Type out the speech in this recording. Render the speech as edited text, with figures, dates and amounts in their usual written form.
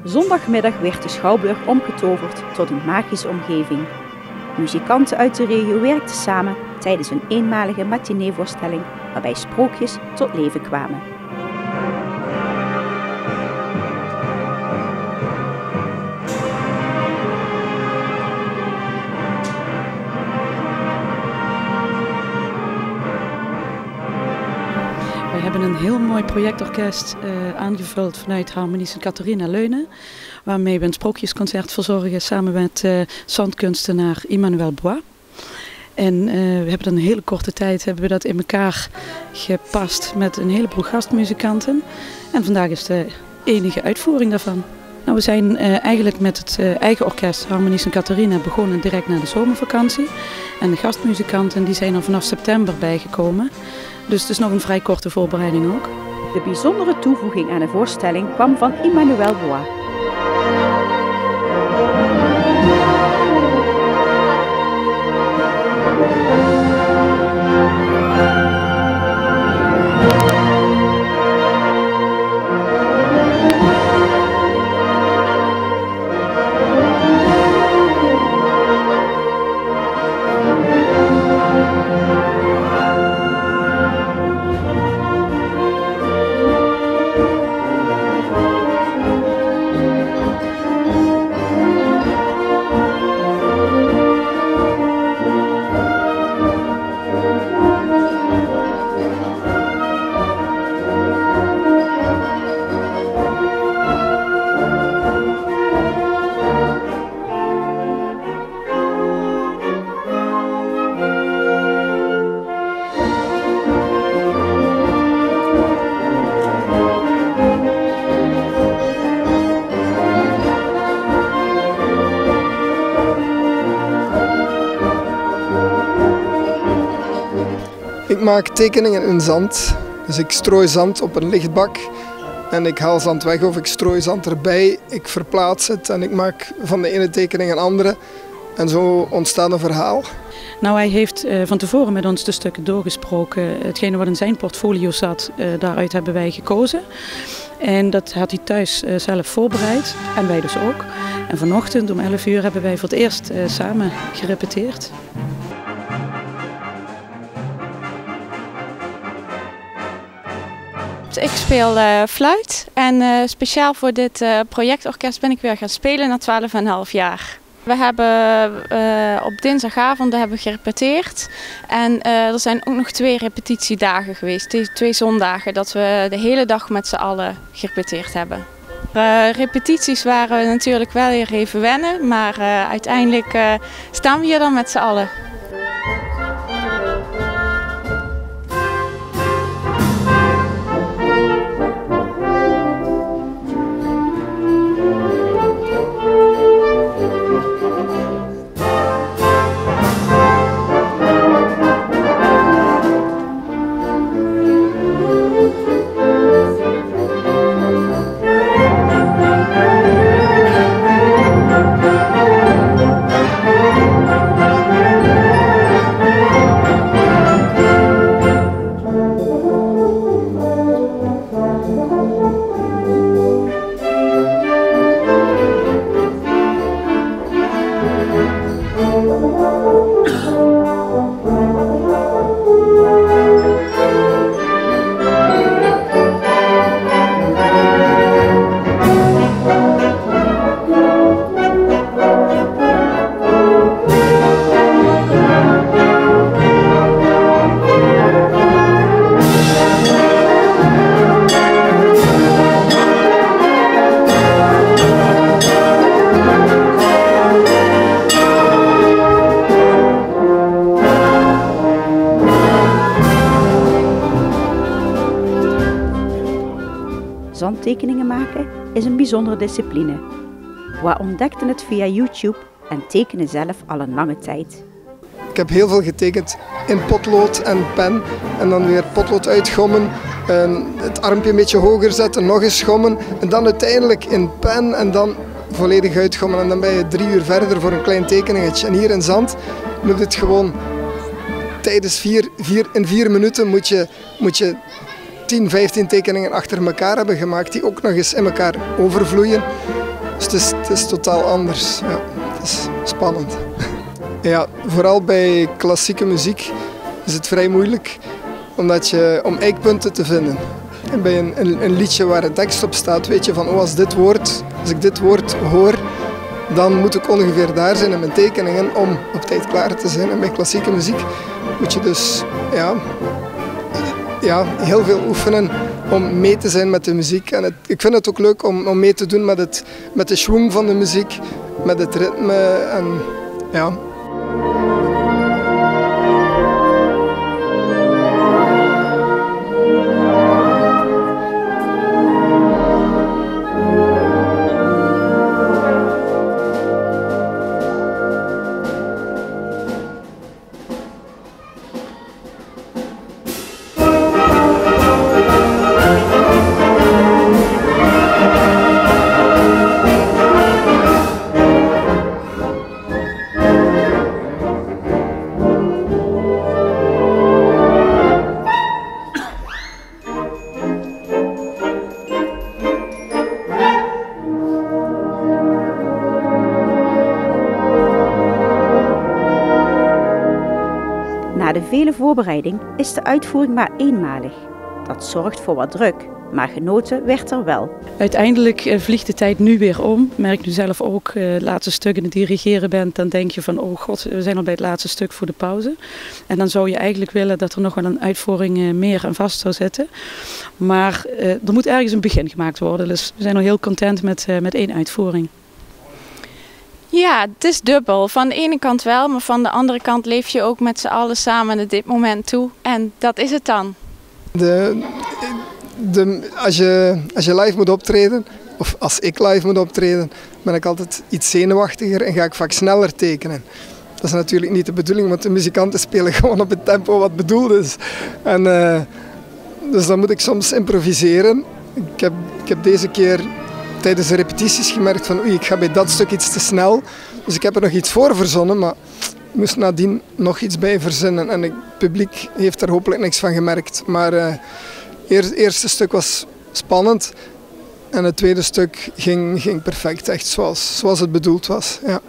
Zondagmiddag werd de Schouwburg omgetoverd tot een magische omgeving. Muzikanten uit de regio werkten samen tijdens een eenmalige matineevoorstelling waarbij sprookjes tot leven kwamen. We hebben een heel mooi projectorkest aangevuld vanuit Harmonie Sint-Catharina Leunen, waarmee we een sprookjesconcert verzorgen samen met zandkunstenaar Emmanuel Bois. En we hebben in een hele korte tijd dat in elkaar gepast met een heleboel gastmuzikanten. En vandaag is de enige uitvoering daarvan. Nou, we zijn eigenlijk met het eigen orkest Harmonie Sint-Catharina begonnen direct na de zomervakantie. En de gastmuzikanten die zijn er vanaf september bijgekomen. Dus het is nog een vrij korte voorbereiding ook. De bijzondere toevoeging aan de voorstelling kwam van Emmanuel Bois. Ik maak tekeningen in zand, dus ik strooi zand op een lichtbak en ik haal zand weg of ik strooi zand erbij. Ik verplaats het en ik maak van de ene tekening een andere en zo ontstaat een verhaal. Nou, hij heeft van tevoren met ons de stukken doorgesproken. Hetgene wat in zijn portfolio zat, daaruit hebben wij gekozen. En dat had hij thuis zelf voorbereid en wij dus ook. En vanochtend om 11 uur hebben wij voor het eerst samen gerepeteerd. Ik speel fluit en speciaal voor dit projectorkest ben ik weer gaan spelen na 12,5 jaar. We hebben op dinsdagavond gerepeteerd en er zijn ook nog 2 repetitiedagen geweest, 2 zondagen, dat we de hele dag met z'n allen gerepeteerd hebben. Repetities waren natuurlijk wel weer even wennen, maar uiteindelijk staan we hier dan met z'n allen. Zandtekeningen maken is een bijzondere discipline. Bois ontdekte het via YouTube en tekende zelf al een lange tijd. Ik heb heel veel getekend in potlood en pen en dan weer potlood uitgommen, het armpje een beetje hoger zetten, nog eens gommen en dan uiteindelijk in pen en dan volledig uitgommen en dan ben je 3 uur verder voor een klein tekeningetje. En hier in zand moet het gewoon tijdens 4 minuten moet je 10, 15 tekeningen achter elkaar hebben gemaakt die ook nog eens in elkaar overvloeien. Dus het is totaal anders. Ja, het is spannend. Ja, vooral bij klassieke muziek is het vrij moeilijk om eikpunten te vinden. En bij een liedje waar een tekst op staat, weet je van als ik dit woord hoor, dan moet ik ongeveer daar zijn in mijn tekeningen om op tijd klaar te zijn. En bij klassieke muziek moet je dus heel veel oefenen om mee te zijn met de muziek. En ik vind het ook leuk om mee te doen met de schwung van de muziek, met het ritme. En, ja. Na de vele voorbereiding is de uitvoering maar eenmalig. Dat zorgt voor wat druk, maar genoten werd er wel. Uiteindelijk vliegt de tijd nu weer om. Merk nu zelf ook, het laatste stuk in het dirigeren bent, dan denk je van oh god, we zijn al bij het laatste stuk voor de pauze. En dan zou je eigenlijk willen dat er nog wel een uitvoering meer aan vast zou zitten. Maar er moet ergens een begin gemaakt worden, dus we zijn nog heel content met 1 uitvoering. Ja, het is dubbel. Van de ene kant wel, maar van de andere kant leef je ook met z'n allen samen naar dit moment toe. En dat is het dan. Als je live moet optreden, of als ik live moet optreden, ben ik altijd iets zenuwachtiger en ga ik vaak sneller tekenen. Dat is natuurlijk niet de bedoeling, want de muzikanten spelen gewoon op het tempo wat bedoeld is. En, dus dan moet ik soms improviseren. Ik heb deze keer tijdens de repetities gemerkt van oei, ik ga bij dat stuk iets te snel. Dus ik heb er nog iets voor verzonnen, maar ik moest nadien nog iets bij verzinnen. En het publiek heeft er hopelijk niks van gemerkt. Maar het eerste stuk was spannend en het tweede stuk ging perfect, echt zoals het bedoeld was. Ja.